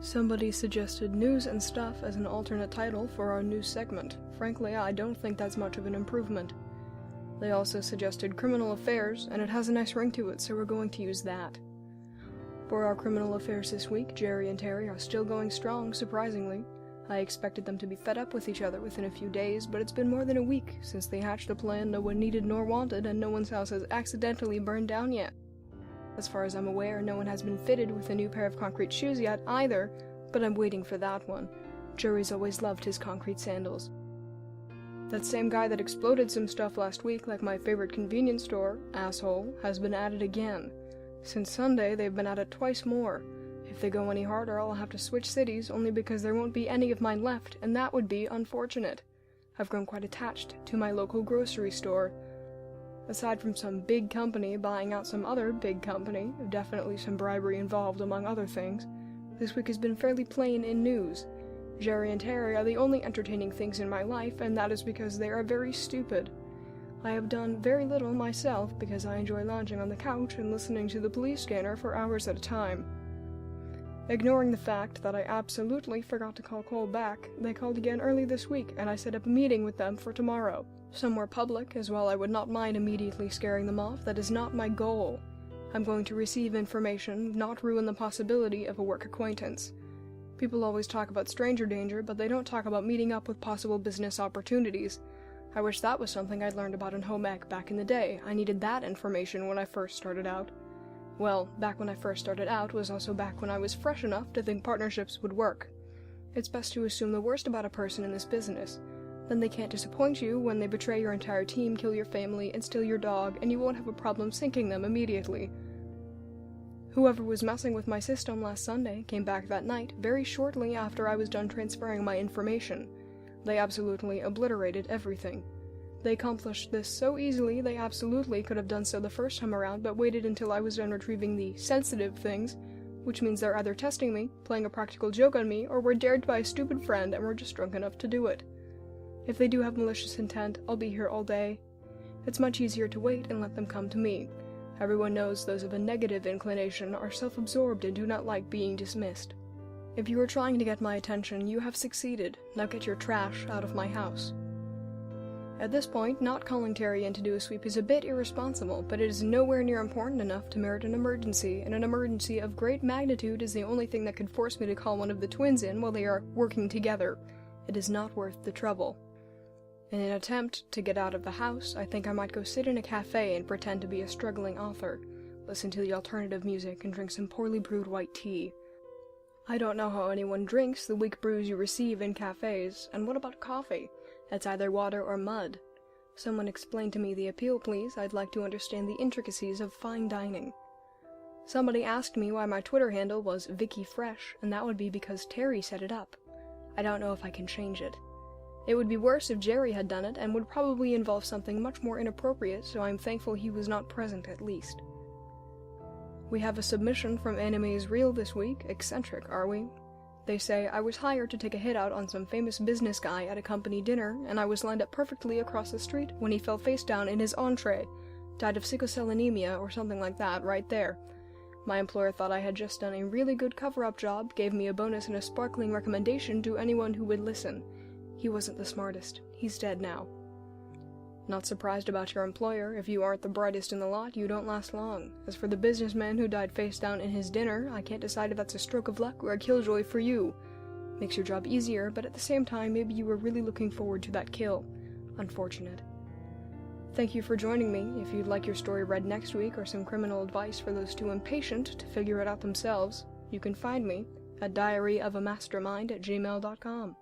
Somebody suggested news and stuff as an alternate title for our new segment. Frankly, I don't think that's much of an improvement. They also suggested criminal affairs, and it has a nice ring to it, so we're going to use that. For our criminal affairs this week, Jerry and Terry are still going strong, surprisingly. I expected them to be fed up with each other within a few days, but it's been more than a week since they hatched a plan no one needed nor wanted, and no one's house has accidentally burned down yet. As far as I'm aware, no one has been fitted with a new pair of concrete shoes yet either, but I'm waiting for that one. Jerry's always loved his concrete sandals. That same guy that exploded some stuff last week, like my favorite convenience store, asshole, has been at it again. Since Sunday, they've been at it twice more. If they go any harder, I'll have to switch cities, only because there won't be any of mine left, and that would be unfortunate. I've grown quite attached to my local grocery store. Aside from some big company buying out some other big company, definitely some bribery involved among other things, this week has been fairly plain in news. Jerry and Terry are the only entertaining things in my life, and that is because they are very stupid. I have done very little myself because I enjoy lounging on the couch and listening to the police scanner for hours at a time. Ignoring the fact that I absolutely forgot to call Cole back, they called again early this week, and I set up a meeting with them for tomorrow. Somewhere public, as while I would not mind immediately scaring them off, that is not my goal. I'm going to receive information, not ruin the possibility of a work acquaintance. People always talk about stranger danger, but they don't talk about meeting up with possible business opportunities. I wish that was something I'd learned about in home ec back in the day. I needed that information when I first started out. Well, back when I first started out was also back when I was fresh enough to think partnerships would work. It's best to assume the worst about a person in this business. Then they can't disappoint you when they betray your entire team, kill your family, and steal your dog, and you won't have a problem sinking them immediately. Whoever was messing with my system last Sunday came back that night, very shortly after I was done transferring my information. They absolutely obliterated everything. They accomplished this so easily they absolutely could have done so the first time around, but waited until I was done retrieving the sensitive things, which means they're either testing me, playing a practical joke on me, or were dared by a stupid friend and were just drunk enough to do it. If they do have malicious intent, I'll be here all day. It's much easier to wait and let them come to me. Everyone knows those of a negative inclination are self-absorbed and do not like being dismissed. If you are trying to get my attention, you have succeeded. Now get your trash out of my house. At this point, not calling Terry in to do a sweep is a bit irresponsible, but it is nowhere near important enough to merit an emergency, and an emergency of great magnitude is the only thing that could force me to call one of the twins in while they are working together. It is not worth the trouble. In an attempt to get out of the house, I think I might go sit in a cafe and pretend to be a struggling author, listen to the alternative music, and drink some poorly brewed white tea. I don't know how anyone drinks the weak brews you receive in cafes, and what about coffee? It's either water or mud. Someone explain to me the appeal, please. I'd like to understand the intricacies of fine dining. Somebody asked me why my Twitter handle was Vicky Fresh, and that would be because Terry set it up. I don't know if I can change it. It would be worse if Jerry had done it, and would probably involve something much more inappropriate, so I'm thankful he was not present at least. We have a submission from Anime is Real this week. Eccentric, are we? They say, I was hired to take a hit out on some famous business guy at a company dinner, and I was lined up perfectly across the street when he fell face down in his entree. Died of sickle cell anemia or something like that right there. My employer thought I had just done a really good cover-up job, gave me a bonus and a sparkling recommendation to anyone who would listen. He wasn't the smartest. He's dead now. Not surprised about your employer. If you aren't the brightest in the lot, you don't last long. As for the businessman who died face down in his dinner, I can't decide if that's a stroke of luck or a killjoy for you. Makes your job easier, but at the same time, maybe you were really looking forward to that kill. Unfortunate. Thank you for joining me. If you'd like your story read next week or some criminal advice for those too impatient to figure it out themselves, you can find me at diaryofamastermind@gmail.com.